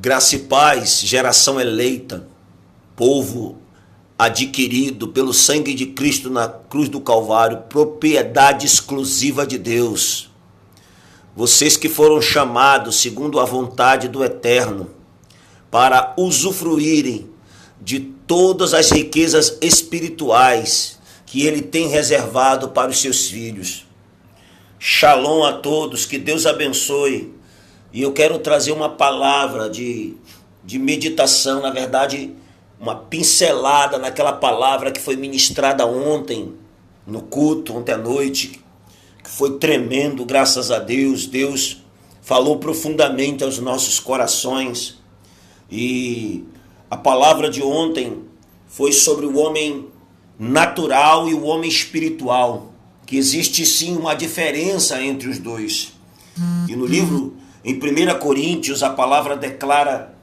Graça e paz, geração eleita, povo adquirido pelo sangue de Cristo na cruz do Calvário, propriedade exclusiva de Deus. Vocês que foram chamados segundo a vontade do Eterno para usufruírem de todas as riquezas espirituais que Ele tem reservado para os seus filhos. Shalom a todos, que Deus abençoe. E eu quero trazer uma palavra de meditação, na verdade, uma pincelada naquela palavra que foi ministrada ontem, no culto, ontem à noite, que foi tremendo, graças a Deus. Deus falou profundamente aos nossos corações. E a palavra de ontem foi sobre o homem natural e o homem espiritual, que existe sim uma diferença entre os dois. E no livro, em 1 Coríntios, a palavra declara,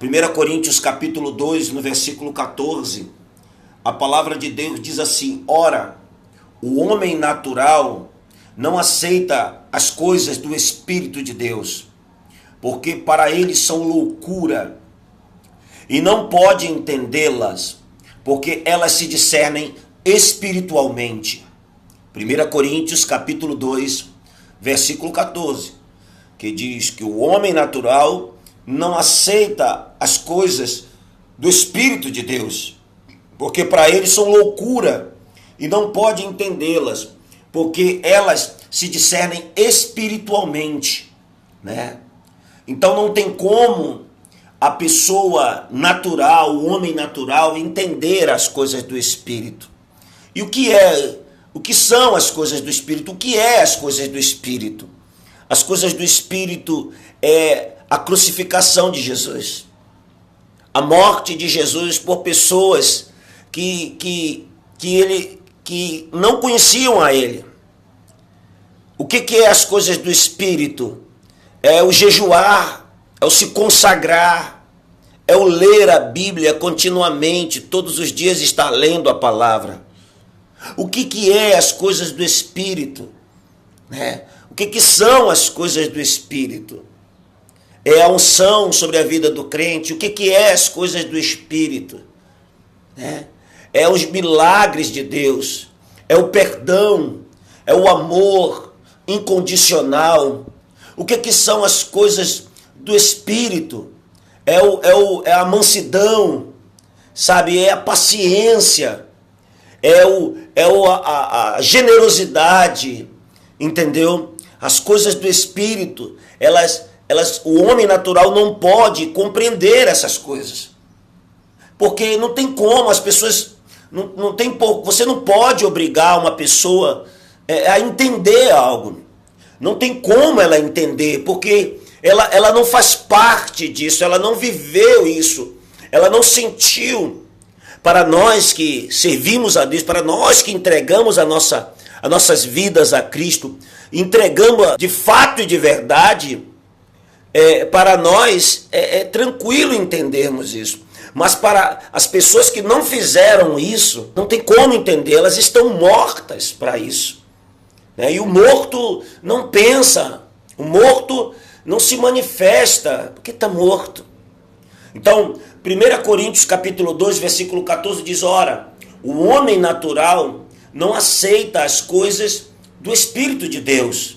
1 Coríntios capítulo 2, no versículo 14, a palavra de Deus diz assim: ora, o homem natural não aceita as coisas do Espírito de Deus, porque para ele são loucura, e não pode entendê-las, porque elas se discernem espiritualmente. 1 Coríntios capítulo 2, versículo 14, que diz que o homem natural não aceita as coisas do Espírito de Deus, porque para eles são loucura, e não pode entendê-las, porque elas se discernem espiritualmente, né? Então não tem como a pessoa natural, o homem natural, entender as coisas do Espírito. E o que são as coisas do Espírito? O que é as coisas do Espírito? As coisas do Espírito é a crucificação de Jesus, a morte de Jesus por pessoas que não conheciam a Ele. O que é as coisas do Espírito? É o jejuar, é o se consagrar, é o ler a Bíblia continuamente, todos os dias estar lendo a palavra. O que é as coisas do Espírito? Né? O que são as coisas do Espírito? É a unção sobre a vida do crente. O que é as coisas do Espírito? Né? É os milagres de Deus, é o perdão, é o amor incondicional. O que são as coisas do Espírito? É a mansidão, sabe? É a paciência, a generosidade, entendeu? As coisas do Espírito, o homem natural não pode compreender essas coisas, porque não tem como, as pessoas, você não pode obrigar uma pessoa a entender algo, não tem como ela entender, porque ela não faz parte disso, ela não viveu isso, ela não sentiu. Para nós que servimos a Deus, para nós que entregamos as nossas vidas a Cristo, entregamos de fato e de verdade, para nós é tranquilo entendermos isso. Mas para as pessoas que não fizeram isso, não tem como entender, elas estão mortas para isso. Né? E o morto não pensa, o morto não se manifesta, porque está morto. Então, 1 Coríntios capítulo 2, versículo 14 diz: ora, o homem natural não aceita as coisas do Espírito de Deus,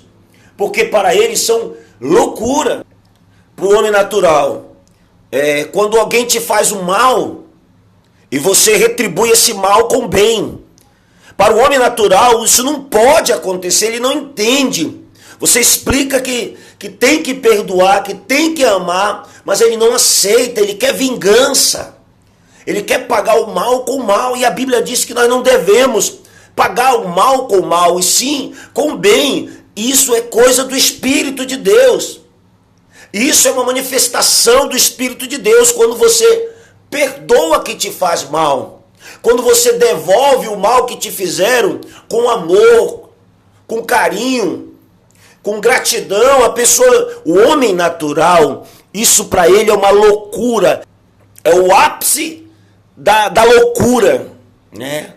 porque para ele são loucura. Para o homem natural, quando alguém te faz um mal, e você retribui esse mal com bem. Para o homem natural, isso não pode acontecer, ele não entende. Você explica que tem que perdoar, que tem que amar, mas ele não aceita, ele quer vingança. Ele quer pagar o mal com o mal, e a Bíblia diz que nós não devemos pagar o mal com o mal, e sim com o bem. Isso é coisa do Espírito de Deus. Isso é uma manifestação do Espírito de Deus, quando você perdoa quem te faz mal, quando você devolve o mal que te fizeram com amor, com carinho, com gratidão. A pessoa, o homem natural, isso para ele é uma loucura, é o ápice da loucura, né?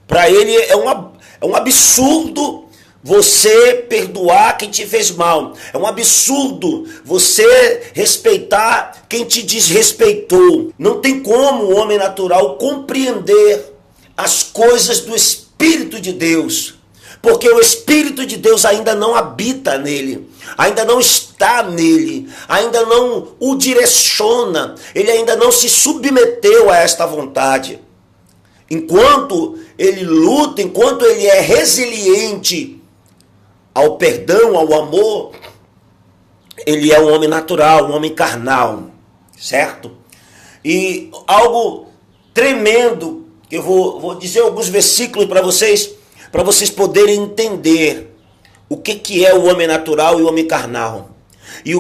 Para ele é um absurdo você perdoar quem te fez mal. É um absurdo você respeitar quem te desrespeitou. Não tem como o homem natural compreender as coisas do Espírito de Deus, porque o Espírito de Deus ainda não habita nele, ainda não está nele, ainda não o direciona, ele ainda não se submeteu a esta vontade. Enquanto ele luta, enquanto ele é resiliente ao perdão, ao amor, ele é um homem natural, um homem carnal, certo? E algo tremendo, que eu vou dizer alguns versículos para vocês poderem entender o que é o homem natural e o homem carnal. E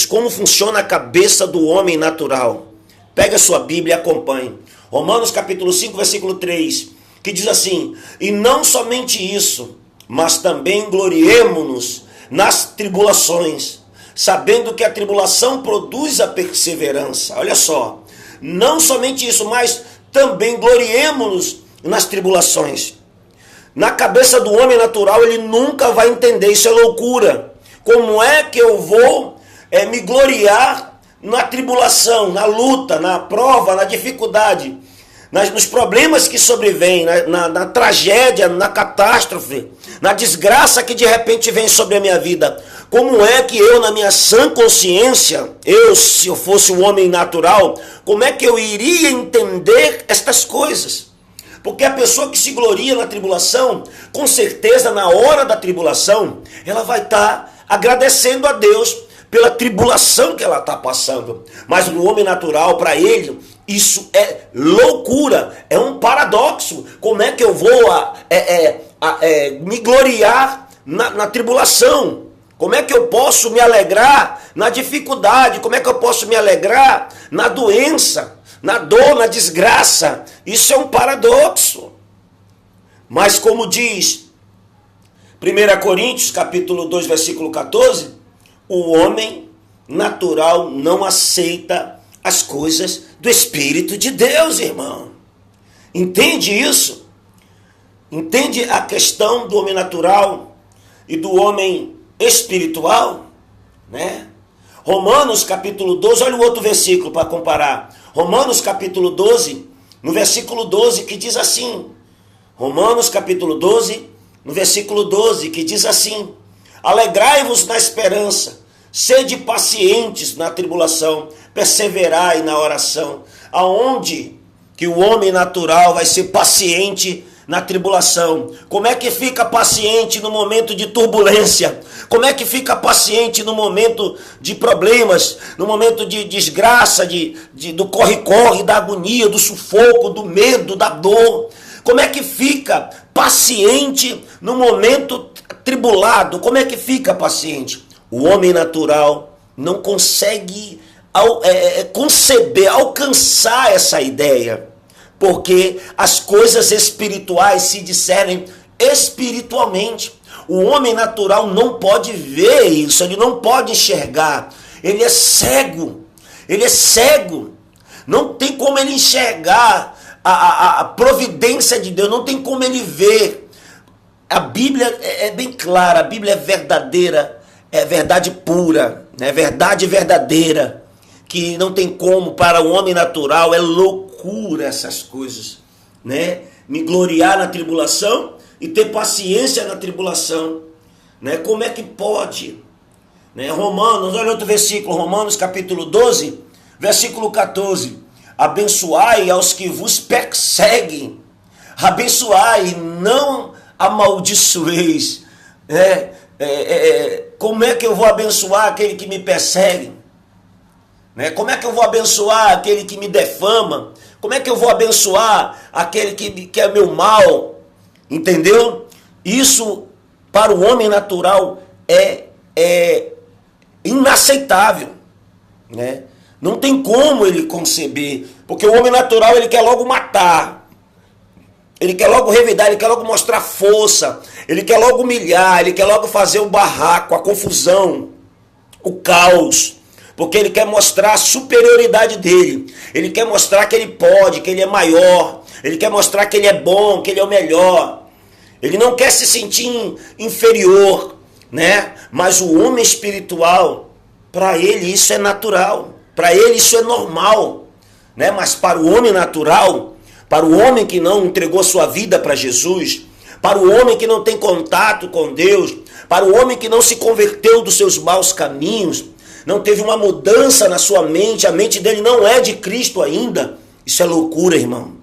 como funciona a cabeça do homem natural. Pega a sua Bíblia e acompanhe. Romanos capítulo 5, versículo 3, que diz assim: e não somente isso, mas também gloriemo-nos nas tribulações, sabendo que a tribulação produz a perseverança. Olha só, não somente isso, mas também gloriemo-nos nas tribulações. Na cabeça do homem natural, ele nunca vai entender, isso é loucura. Como é que eu vou me gloriar na tribulação, na luta, na prova, na dificuldade, nos problemas que sobrevêm, na tragédia, na catástrofe, na desgraça que de repente vem sobre a minha vida? Como é que eu, na minha sã consciência, se eu fosse um homem natural, como é que eu iria entender estas coisas? Porque a pessoa que se gloria na tribulação, com certeza na hora da tribulação, ela vai estar agradecendo a Deus pela tribulação que ela está passando. Mas no homem natural, para ele, isso é loucura, é um paradoxo. Como é que eu vou me gloriar na tribulação? Como é que eu posso me alegrar na dificuldade? Como é que eu posso me alegrar na doença, na dor, na desgraça? Isso é um paradoxo. Mas como diz 1 Coríntios capítulo 2, versículo 14, o homem natural não aceita as coisas do Espírito de Deus, irmão. Entende isso? Entende a questão do homem natural e do homem espiritual, né? Romanos capítulo 12, olha o outro versículo para comparar. Romanos capítulo 12, no versículo 12, que diz assim. Romanos capítulo 12, no versículo 12, que diz assim: alegrai-vos na esperança, sede pacientes na tribulação, perseverai na oração. Aonde que o homem natural vai ser paciente na tribulação? Como é que fica paciente no momento de turbulência? Como é que fica paciente no momento de problemas, no momento de desgraça, do corre-corre, da agonia, do sufoco, do medo, da dor? Como é que fica paciente no momento tribulado? Como é que fica paciente? O homem natural não consegue conceber, alcançar essa ideia, porque as coisas espirituais se discernem espiritualmente. O homem natural não pode ver isso, ele não pode enxergar, ele é cego, não tem como ele enxergar a providência de Deus, não tem como ele ver. A Bíblia é bem clara, a Bíblia é verdadeira, é verdade pura, é verdade verdadeira, que não tem como. Para o homem natural é loucura essas coisas, né? Me gloriar na tribulação e ter paciência na tribulação, né? Como é que pode? Né? Romanos, olha outro versículo, Romanos capítulo 12, versículo 14. Abençoai aos que vos perseguem, abençoai, não amaldiçoeis. Como é que eu vou abençoar aquele que me persegue? Né? Como é que eu vou abençoar aquele que me defama? Como é que eu vou abençoar aquele que é meu mal? Entendeu? Isso para o homem natural é inaceitável, né? Não tem como ele conceber, porque o homem natural ele quer logo matar, ele quer logo revidar, ele quer logo mostrar força, ele quer logo humilhar, ele quer logo fazer o barraco, a confusão, o caos, porque ele quer mostrar a superioridade dele, ele quer mostrar que ele pode, que ele é maior, ele quer mostrar que ele é bom, que ele é o melhor. Ele não quer se sentir inferior, né? Mas o homem espiritual, para ele isso é natural, para ele isso é normal, né? Mas para o homem natural, para o homem que não entregou sua vida para Jesus, para o homem que não tem contato com Deus, para o homem que não se converteu dos seus maus caminhos, não teve uma mudança na sua mente, a mente dele não é de Cristo ainda, isso é loucura, irmão.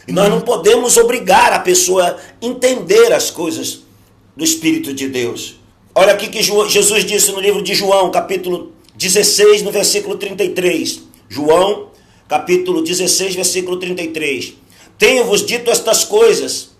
E nós não podemos obrigar a pessoa a entender as coisas do Espírito de Deus. Olha aqui que Jesus disse no livro de João, capítulo 16, no versículo 33. João, capítulo 16, versículo 33. Tenho-vos dito estas coisas,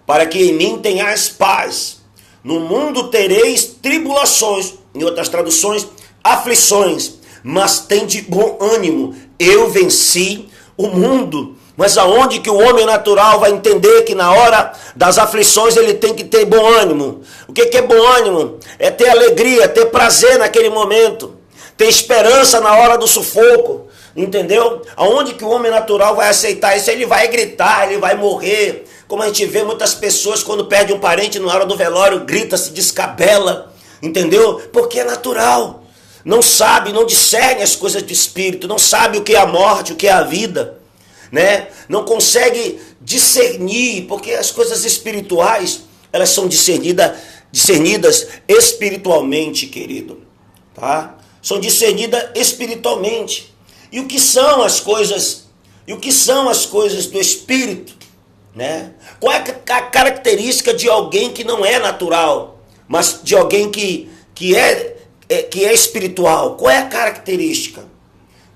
para que em mim tenhais paz. No mundo tereis tribulações, em outras traduções, aflições, mas tende bom ânimo. Eu venci o mundo. Mas aonde que o homem natural vai entender que na hora das aflições ele tem que ter bom ânimo? O que é bom ânimo? É ter alegria, ter prazer naquele momento, ter esperança na hora do sufoco, entendeu? Aonde que o homem natural vai aceitar isso? Ele vai gritar, ele vai morrer. Como a gente vê muitas pessoas quando perde um parente na hora do velório, grita, se descabela, entendeu? Porque é natural. Não sabe, não discerne as coisas do espírito, não sabe o que é a morte, o que é a vida. Né? Não consegue discernir, porque as coisas espirituais, elas são discernidas espiritualmente, querido, tá? São discernidas espiritualmente. E o que são as coisas? E o que são as coisas do espírito, né? Qual é a característica de alguém que não é natural, mas de alguém que é espiritual? Qual é a característica?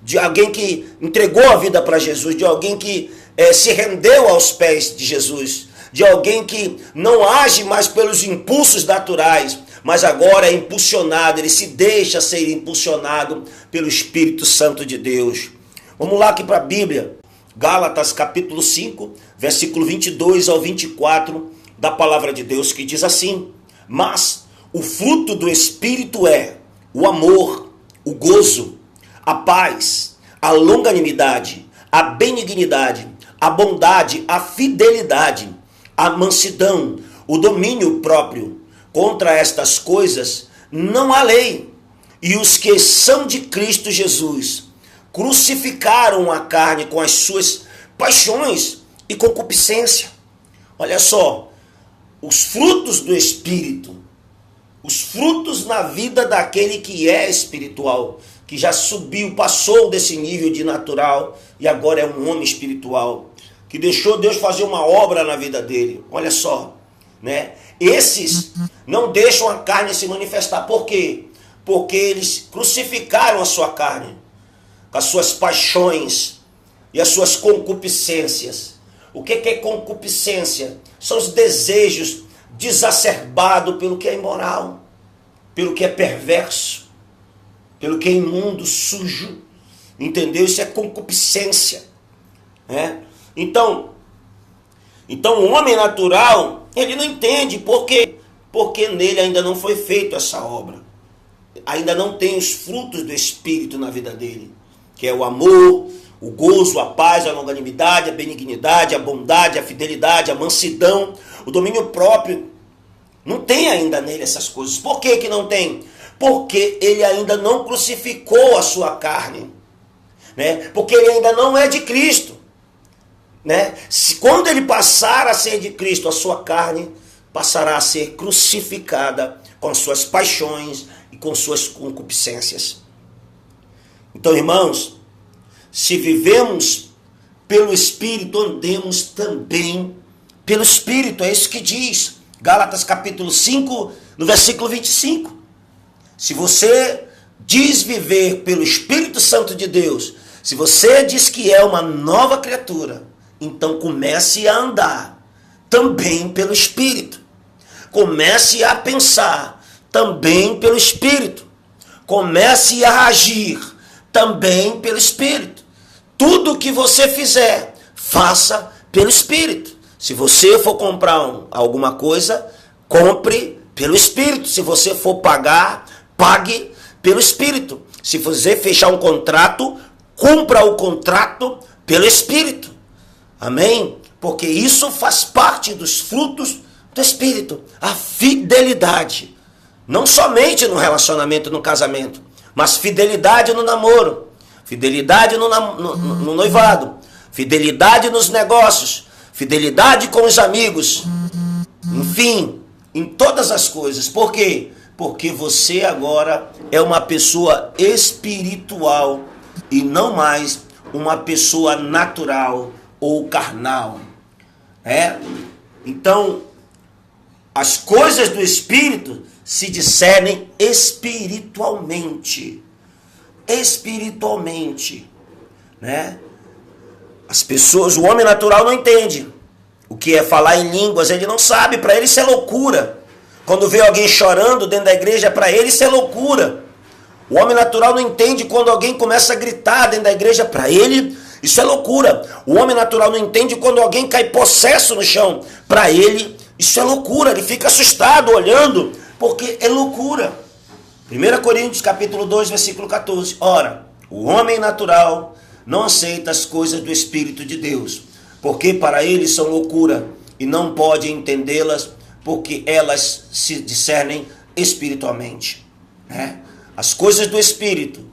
De alguém que entregou a vida para Jesus, de alguém que se rendeu aos pés de Jesus, de alguém que não age mais pelos impulsos naturais, mas agora é impulsionado, ele se deixa ser impulsionado pelo Espírito Santo de Deus. Vamos lá aqui para a Bíblia, Gálatas capítulo 5, versículo 22 ao 24 da palavra de Deus, que diz assim: mas o fruto do Espírito é o amor, o gozo, a paz, a longanimidade, a benignidade, a bondade, a fidelidade, a mansidão, o domínio próprio. Contra estas coisas não há lei. E os que são de Cristo Jesus crucificaram a carne com as suas paixões e concupiscência. Olha só, os frutos do Espírito, os frutos na vida daquele que é espiritual, que já subiu, passou desse nível de natural e agora é um homem espiritual, que deixou Deus fazer uma obra na vida dele. Olha só, né? Esses não deixam a carne se manifestar. Por quê? Porque eles crucificaram a sua carne, com as suas paixões e as suas concupiscências. O que é concupiscência? São os desejos desacerbados pelo que é imoral, pelo que é perverso, pelo que é imundo, sujo, entendeu? Isso é concupiscência, né? Então o homem natural, ele não entende porque nele ainda não foi feita essa obra, ainda não tem os frutos do Espírito na vida dele, que é o amor, o gozo, a paz, a longanimidade, a benignidade, a bondade, a fidelidade, a mansidão, o domínio próprio. Não tem ainda nele essas coisas. Por que que não tem? Porque ele ainda não crucificou a sua carne, né? Porque ele ainda não é de Cristo, né? Quando ele passar a ser de Cristo, a sua carne passará a ser crucificada com as suas paixões e com suas concupiscências. Então, irmãos, se vivemos pelo Espírito, andemos também pelo Espírito. É isso que diz Gálatas capítulo 5, no versículo 25. Se você diz viver pelo Espírito Santo de Deus, se você diz que é uma nova criatura, então comece a andar também pelo Espírito. Comece a pensar também pelo Espírito. Comece a agir também pelo Espírito. Tudo que você fizer, faça pelo Espírito. Se você for comprar alguma coisa, compre pelo Espírito. Se você for pagar, pague pelo Espírito. Se você fechar um contrato, cumpra o contrato pelo Espírito. Amém? Porque isso faz parte dos frutos do Espírito, a fidelidade. Não somente no relacionamento, no casamento, mas fidelidade no namoro, fidelidade no noivado, fidelidade nos negócios, fidelidade com os amigos, enfim, em todas as coisas. Por quê? Porque você agora é uma pessoa espiritual e não mais uma pessoa natural ou carnal. Então, as coisas do Espírito se discernem espiritualmente. Espiritualmente, né? As pessoas, o homem natural não entende o que é falar em línguas, ele não sabe, para ele isso é loucura. Quando vê alguém chorando dentro da igreja, para ele isso é loucura. O homem natural não entende quando alguém começa a gritar dentro da igreja, para ele isso é loucura. O homem natural não entende quando alguém cai possesso no chão, para ele isso é loucura. Ele fica assustado olhando, porque é loucura. 1 Coríntios capítulo 2, versículo 14. Ora, o homem natural não aceita as coisas do Espírito de Deus, porque para ele são loucura, e não pode entendê-las, porque elas se discernem espiritualmente. As coisas do Espírito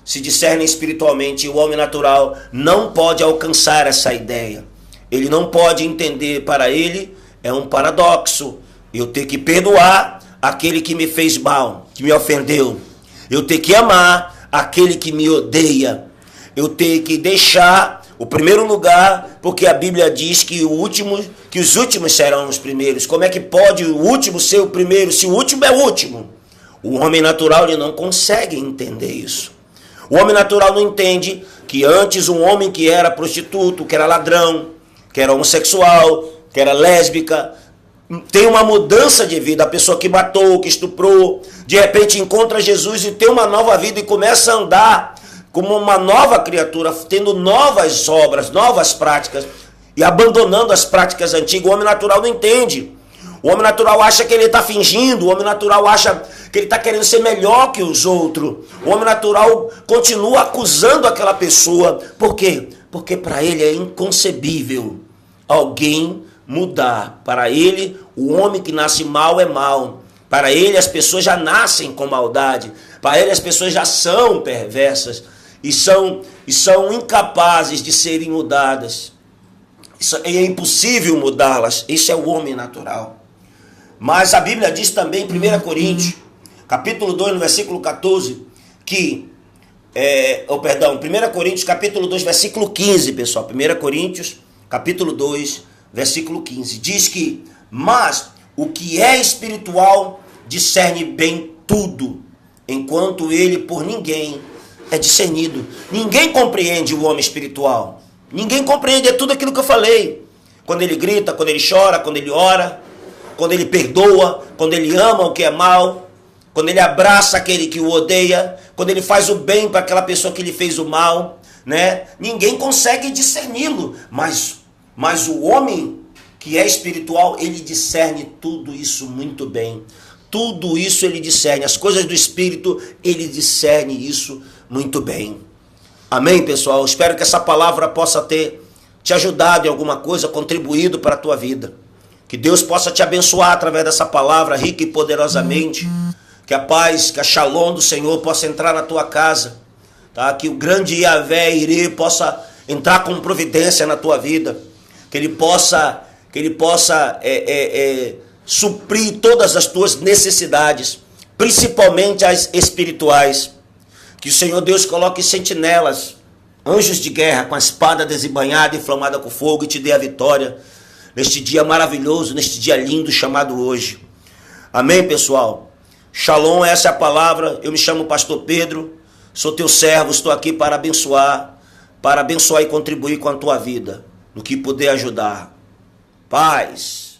se discernem espiritualmente, e o homem natural não pode alcançar essa ideia. Ele não pode entender, para ele é um paradoxo. Eu ter que perdoar aquele que me fez mal, que me ofendeu. Eu ter que amar aquele que me odeia. Eu ter que deixar o primeiro lugar, porque a Bíblia diz que os últimos serão os primeiros. Como é que pode o último ser o primeiro, se o último é o último? O homem natural, ele não consegue entender isso. O homem natural não entende que antes um homem que era prostituto, que era ladrão, que era homossexual, que era lésbica, tem uma mudança de vida. A pessoa que matou, que estuprou, de repente encontra Jesus e tem uma nova vida e começa a andar como uma nova criatura, tendo novas obras, novas práticas e abandonando as práticas antigas. O homem natural não entende. O homem natural acha que ele está fingindo. O homem natural acha que ele está querendo ser melhor que os outros. O homem natural continua acusando aquela pessoa. Por quê? Porque para ele é inconcebível alguém mudar. Para ele, o homem que nasce mal é mal. Para ele, as pessoas já nascem com maldade. Para ele, as pessoas já são perversas e são incapazes de serem mudadas. É impossível mudá-las. Isso é o homem natural. Mas a Bíblia diz também em 1 Coríntios, capítulo 2, no versículo 14, que 1 Coríntios, capítulo 2, versículo 15, pessoal. 1 Coríntios, capítulo 2, versículo 15. Diz que, mas o que é espiritual discerne bem tudo, enquanto ele por ninguém é discernido. Ninguém compreende o homem espiritual. Ninguém compreende, é tudo aquilo que eu falei. Quando ele grita, quando ele chora, quando ele ora, quando ele perdoa, quando ele ama o que é mal, quando ele abraça aquele que o odeia, quando ele faz o bem para aquela pessoa que lhe fez o mal, né? Ninguém consegue discerni-lo, mas o homem que é espiritual, ele discerne tudo isso muito bem. Tudo isso ele discerne, as coisas do Espírito, ele discerne isso muito bem. Amém, pessoal? Espero que essa palavra possa ter te ajudado em alguma coisa, contribuído para a tua vida. Que Deus possa te abençoar através dessa palavra rica e poderosamente. Que a paz, que a shalom do Senhor possa entrar na tua casa. Tá? Que o grande Yahvé Irê possa entrar com providência na tua vida. Que ele possa suprir todas as tuas necessidades, principalmente as espirituais. Que o Senhor Deus coloque sentinelas, anjos de guerra, com a espada desembainhada e inflamada com fogo, e te dê a vitória neste dia maravilhoso, neste dia lindo chamado hoje. Amém, pessoal? Shalom, essa é a palavra. Eu me chamo Pastor Pedro, sou teu servo, estou aqui para abençoar e contribuir com a tua vida, no que puder ajudar. Paz.